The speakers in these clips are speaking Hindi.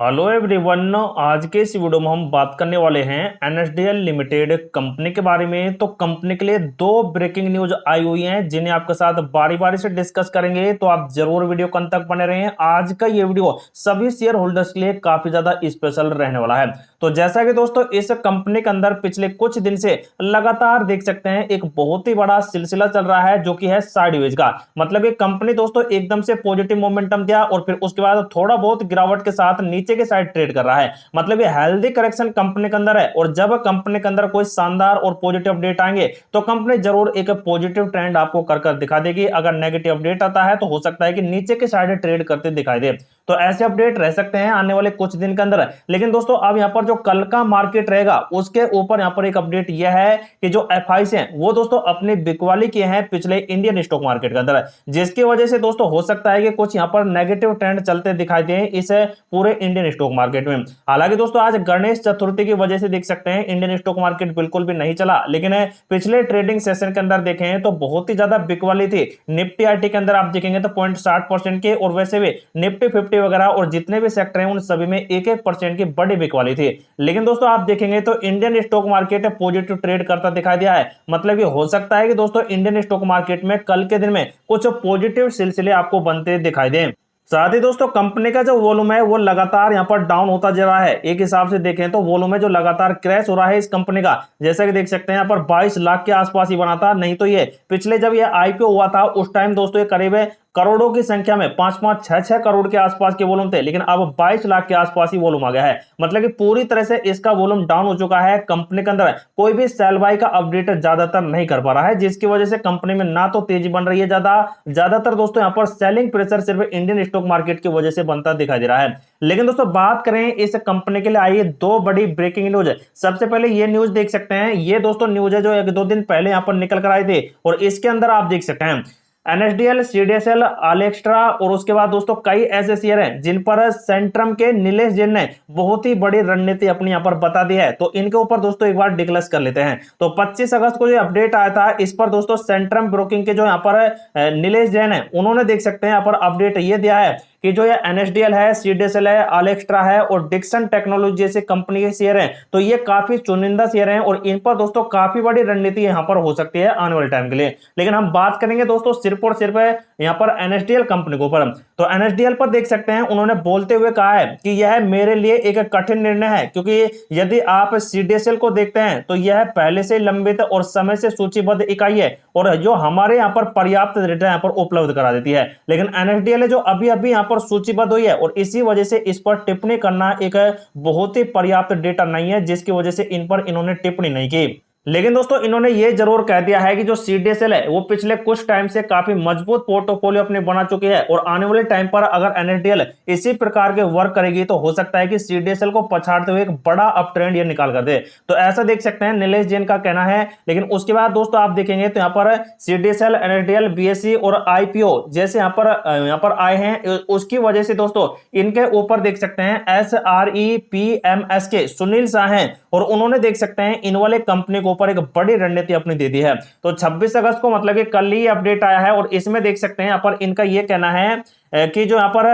Hello everyone. आज के इस वीडियो में हम बात करने वाले हैं एनएसडीएल लिमिटेड कंपनी के बारे में। तो कंपनी के लिए दो ब्रेकिंग न्यूज आई हुई हैं जिन्हें आपके साथ बारी बारी से डिस्कस करेंगे, तो आप जरूर वीडियो को अंत तक बने रहें। आज का ये वीडियो सभी शेयर होल्डर्स के लिए काफी ज्यादा स्पेशल रहने वाला है। तो जैसा कि दोस्तों इस कंपनी के अंदर पिछले कुछ दिन से लगातार देख सकते हैं एक बहुत ही बड़ा सिलसिला चल रहा है जो कि है साइडवेज का। मतलब ये कंपनी दोस्तों एकदम से पॉजिटिव मोमेंटम दिया और फिर उसके बाद थोड़ा बहुत गिरावट के साथ नीचे के साइड ट्रेड कर रहा है। मतलब ये हेल्दी करेक्शन कंपनी के अंदर है और जब कंपनी के अंदर कोई शानदार और पॉजिटिव अपडेट आएंगे तो कंपनी जरूर एक पॉजिटिव ट्रेंड आपको कर दिखा देगी। अगर नेगेटिव अपडेट आता है तो हो सकता है कि नीचे के साइड ट्रेड करते दिखाई दे। तो ऐसे अपडेट रह सकते हैं आने वाले कुछ दिन के अंदर। लेकिन दोस्तों अब यहां पर जो कल का मार्केट रहेगा उसके ऊपर यहां पर एक अपडेट यह है कि जो एफआईसी हैं वो दोस्तों अपनी बिकवाली किए हैं पिछले इंडियन स्टॉक मार्केट के अंदर, जिसकी वजह से दोस्तों हो सकता है कि कुछ यहां पर नेगेटिव ट्रेंड चलते दिखाई दे इस पूरे इंडियन स्टॉक मार्केट में। हालांकि दोस्तों आज गणेश चतुर्थी की वजह से देख सकते हैं इंडियन स्टॉक मार्केट बिल्कुल भी नहीं चला, लेकिन पिछले ट्रेडिंग सेशन के अंदर देखें तो बहुत ही ज्यादा बिकवाली थी। निफ्टी आईटी के अंदर आप देखेंगे तो 0.60% के, और वैसे भी निफ्टी 50 वगैरह और जितने भी सेक्टर हैं उन सभी में 1-1% की बड़ी बिकवाली थी। लेकिन दोस्तों आप देखेंगे तो Indian stock market positive trade करता दिखाई दिया है। मतलब ये हो सकता है कि दोस्तों इंडियन स्टॉक मार्केट में कल के दिन में कुछ पॉजिटिव सिलसिले आपको बनते दिखाई दें। साथ ही दोस्तों कंपनी का जो वॉल्यूम है वो लगातार यहाँ पर डाउन होता जा रहा है। एक हिसाब से देखें तो वॉल्यूम है जो लगातार क्रैश हो रहा है इस कंपनी का। जैसा कि देख सकते हैं यहाँ पर 22 लाख के आसपास ही बना था। नहीं तो ये पिछले जब ये आईपीओ हुआ था उस टाइम दोस्तों ये करीब करोड़ों की संख्या में 5-5, 6-6 करोड़ के आसपास के वॉल्यूम थे, लेकिन अब 22 लाख के आसपास ही वॉल्यूम आ गया है। मतलब कि पूरी तरह से इसका वॉल्यूम डाउन हो चुका है। कंपनी के अंदर कोई भी सेल बाय का अपडेट ज्यादातर नहीं कर पा रहा है, जिसकी वजह से कंपनी में ना तो तेजी बन रही है ज्यादातर दोस्तों यहाँ पर सेलिंग प्रेशर सिर्फ इंडियन स्टॉक मार्केट की वजह से बनता दिखाई दे रहा है। लेकिन दोस्तों बात करें इस कंपनी के लिए आई दो बड़ी ब्रेकिंग न्यूज है। सबसे पहले ये न्यूज देख सकते हैं, ये दोस्तों न्यूज है जो 1-2 दिन पहले यहाँ पर निकल कर आए थे और इसके अंदर आप देख सकते हैं एनएसडीएल, सीडीएसएल, अलेक्स्ट्रा और उसके बाद दोस्तों कई ऐसे शेयर हैं जिन पर सेंट्रम के नीलेश जैन ने बहुत ही बड़ी रणनीति अपनी यहाँ पर बता दी है। तो इनके ऊपर दोस्तों एक बार डिस्कस कर लेते हैं। तो 25 अगस्त को जो अपडेट आया था इस पर दोस्तों सेंट्रम ब्रोकिंग के जो यहाँ पर नीलेश जैन है उन्होंने देख सकते हैं यहाँ पर अपडेट ये दिया है कि जो ये एनएसडीएल है, सीडीएसएल है, अलेक्स्ट्रा है और डिक्सन टेक्नोलॉजी जैसे कंपनी के शेयर हैं तो ये काफी चुनिंदा शेयर हैं और इन पर दोस्तों काफी बड़ी रणनीति यहाँ पर हो सकती है आने वाले टाइम के लिए। लेकिन हम बात करेंगे दोस्तों सिर्फ और सिर्फ यहाँ पर एनएसडीएल कंपनी के ऊपर। तो एनएसडीएल पर देख सकते हैं उन्होंने बोलते हुए कहा है कि यह मेरे लिए एक कठिन निर्णय है, क्योंकि यदि आप सीडीएसएल को देखते हैं तो यह पहले से लंबित और समय से सूचीबद्ध इकाई है और जो हमारे यहाँ पर पर्याप्त डेटा यहाँ पर उपलब्ध करा देती है। लेकिन एनएसडीएल है जो अभी अभी यहाँ पर सूचीबद्ध हुई है और इसी वजह से इस पर टिप्पणी करना एक बहुत ही पर्याप्त डेटा नहीं है, जिसकी वजह से इन पर इन्होंने टिप्पणी नहीं की। लेकिन दोस्तों इन्होंने ये जरूर कह दिया है कि जो सीडीएसएल है वो पिछले कुछ टाइम से काफी मजबूत पोर्टफोलियो अपने बना चुकी है और आने वाले टाइम पर अगर एनएसडीएल इसी प्रकार के वर्क करेगी तो हो सकता है कि सीडीएसएल को पछाड़ते हुए एक बड़ा अप ट्रेंड ये निकाल कर दे। तो ऐसा देख सकते हैं नीलेश जैन का कहना है। लेकिन उसके बाद दोस्तों आप देखेंगे तो यहाँ पर सीडीएसएल, एनएसडीएल, बीएसई और आईपीओ जैसे यहाँ पर आए हैं, उसकी वजह से दोस्तों इनके ऊपर देख सकते हैं SREPMS के सुनील शाह हैं और उन्होंने देख सकते हैं इन वाले कंपनी को ऊपर एक बड़ी रणनीति अपनी दे दी है। तो 26 अगस्त को मतलब कि कल ही अपडेट आया है और इसमें देख सकते हैं यहाँ पर इनका ये कहना है कि जो यहाँ पर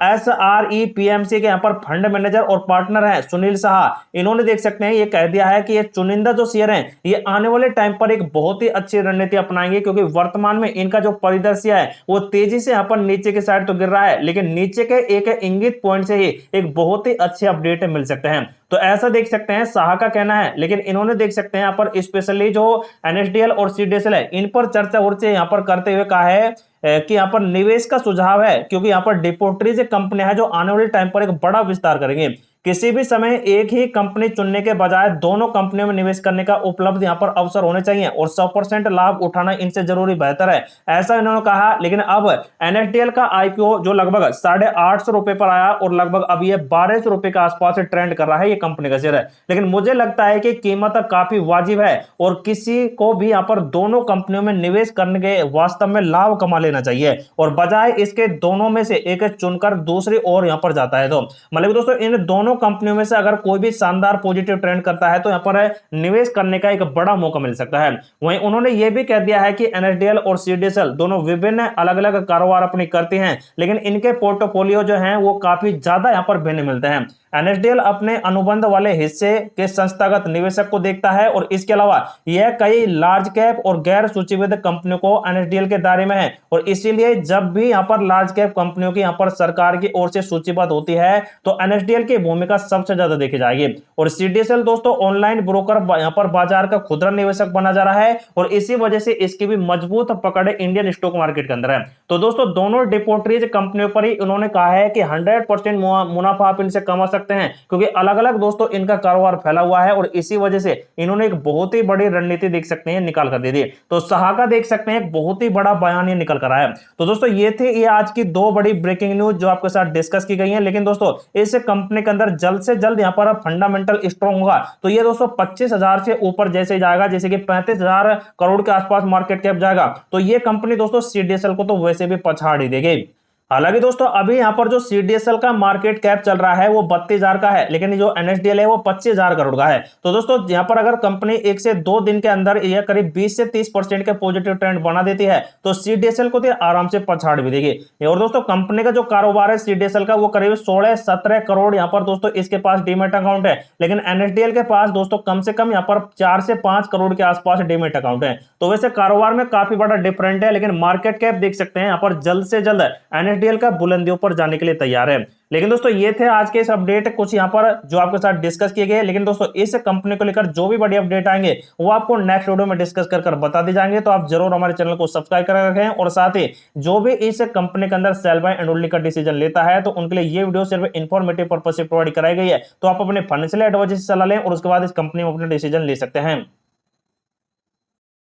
SREPMC के यहाँ पर फंड मैनेजर और पार्टनर है सुनील शाह, इन्होंने देख सकते हैं ये कह दिया है कि ये चुनिंदा जो शेयर हैं ये आने वाले टाइम पर एक बहुत ही अच्छी रणनीति अपनाएंगे, क्योंकि वर्तमान में इनका जो परिदृश्य है वो तेजी से यहाँ पर नीचे की साइड तो गिर रहा है, लेकिन नीचे के एक इंगित पॉइंट से ही एक बहुत ही अच्छे अपडेट मिल सकते हैं। तो ऐसा देख सकते हैं शाह का कहना है। लेकिन इन्होंने देख सकते हैं यहाँ पर स्पेशली जो एनएसडीएल और सीडीएसएल है इन पर चर्चा यहाँ पर करते हुए कहा है कि यहाँ पर निवेश का सुझाव है, क्योंकि यहाँ पर डिपोजिटरी कंपनी है जो आने वाले टाइम पर एक बड़ा विस्तार करेंगे। किसी भी समय एक ही कंपनी चुनने के बजाय दोनों कंपनियों में निवेश करने का उपलब्ध यहाँ पर अवसर होने चाहिए और 100% लाभ उठाना इनसे जरूरी बेहतर है, ऐसा इन्होंने कहा। लेकिन अब एनएसडीएल का आईपीओ जो लगभग 850 रुपए पर आया और लगभग अब ये 1200 रुपए के आसपास ट्रेंड कर रहा है ये कंपनी का शेयर है। लेकिन मुझे लगता है कि कीमत काफी वाजिब है और किसी को भी यहाँ पर दोनों कंपनियों में निवेश करने के वास्तव में लाभ कमा लेना चाहिए और बजाय इसके दोनों में से एक चुनकर दूसरी ओर यहाँ पर जाता है। तो मतलब दोस्तों इन दोनों कंपनियों में से अगर कोई भी शानदार पॉजिटिव ट्रेंड करता है तो यहाँ पर निवेश करने का एक बड़ा मौका मिल सकता है। वहीं उन्होंने यह भी कह दिया है कि एनएसडीएल और सीडीएसएल दोनों विभिन्न अलग अलग कारोबार अपनी करती हैं, लेकिन इनके पोर्टफोलियो जो हैं वो काफी ज्यादा यहाँ पर भिन्न मिलते हैं। एनएसडीएल अपने अनुबंध वाले हिस्से के संस्थागत निवेशक को देखता है और इसके अलावा यह कई लार्ज कैप और गैर सूचीबद्ध कंपनियों को एनएसडीएल के दायरे में है, और इसीलिए जब भी यहां पर लार्ज कैप कंपनियों की यहां पर सरकार की ओर से सूचीबद्ध होती है तो एनएसडीएल की भूमिका सबसे ज्यादा देखी जाएगी। और सीडीएसएल दोस्तों ऑनलाइन ब्रोकर यहां पर बाजार का खुदरा निवेशक बना जा रहा है और इसी वजह से इसकी भी मजबूत पकड़ इंडियन स्टॉक मार्केट के अंदर है। तो दोस्तों दोनों डिपोटरीज कंपनियों पर ही उन्होंने कहा है कि 100% मुनाफा आप इनसे कमा सकते हैं, क्योंकि अलग अलग दोस्तों इनका कारोबार फैला हुआ है और इसी वजह से इन्होंने एक बहुत ही बड़ी रणनीति देख सकते हैं निकाल कर दे दी। तो साहा का देख सकते हैं एक बहुत ही बड़ा बयान ये निकल कर आया। तो दोस्तों ये आज की दो बड़ी ब्रेकिंग न्यूज जो आपके साथ डिस्कस की गई है। लेकिन दोस्तों इस कंपनी के अंदर जल्द से जल्द यहां पर फंडामेंटल स्ट्रॉन्ग होगा तो ये दोस्तों 25,000 से ऊपर जैसे जाएगा, जैसे कि 35,000 करोड़ के आसपास मार्केट कैप जाएगा, तो ये कंपनी दोस्तों सीडीएसएल को तो वैसे भी पछाड़ ही देगी। हालांकि दोस्तों अभी यहां पर जो सीडीएसएल का मार्केट कैप चल रहा है वो 32,000 का है, लेकिन जो एनएसडीएल है वो 25,000 करोड़ का है। तो दोस्तों यहां पर अगर कंपनी 1 से 2 दिन के अंदर यह करीब 20 से 30% के पॉजिटिव ट्रेंड बना देती है तो सीडीएसएल को तो आराम से पछाड़ भी देगी। और दोस्तों कंपनी का जो कारोबार है सीडीएसएल का वो करीब 16-17 करोड़ यहाँ पर दोस्तों इसके पास डीमेट अकाउंट है, लेकिन एनएसडीएल के पास दोस्तों कम से कम यहाँ पर 4 से 5 करोड़ के आसपास डीमेट अकाउंट है। तो वैसे कारोबार में काफी बड़ा डिफरेंट है, लेकिन मार्केट कैप देख सकते हैं यहाँ पर जल्द से जल्द एनएसडीएल का बुलंदियों पर जाने के लिए तैयार है। लेकिन दोस्तों ये थे आज के इस अपडेट कुछ यहाँ पर जो आपके साथ डिस्कस किए गए। लेकिन दोस्तों इस कंपनी को लेकर जो भी बड़ी अपडेट आएंगे वो आपको नेक्स्ट वीडियो में डिस्कस कर बता दी जाएंगे, तो आप जरूर हमारे चैनल को सब्सक्राइब कर रखें। और साथ ही जो भी इस कंपनी के अंदर सेल बाय एंड होल्डिंग का डिसीजन लेता है तो उनके लिए ये वीडियो सिर्फ इंफॉर्मेटिव पर्पज से प्रोवाइड कराई गई है। तो आप अपने फाइनेंशियल एडवाइजर से सलाह लें और उसके बाद इस कंपनी में अपने डिसीजन ले सकते हैं।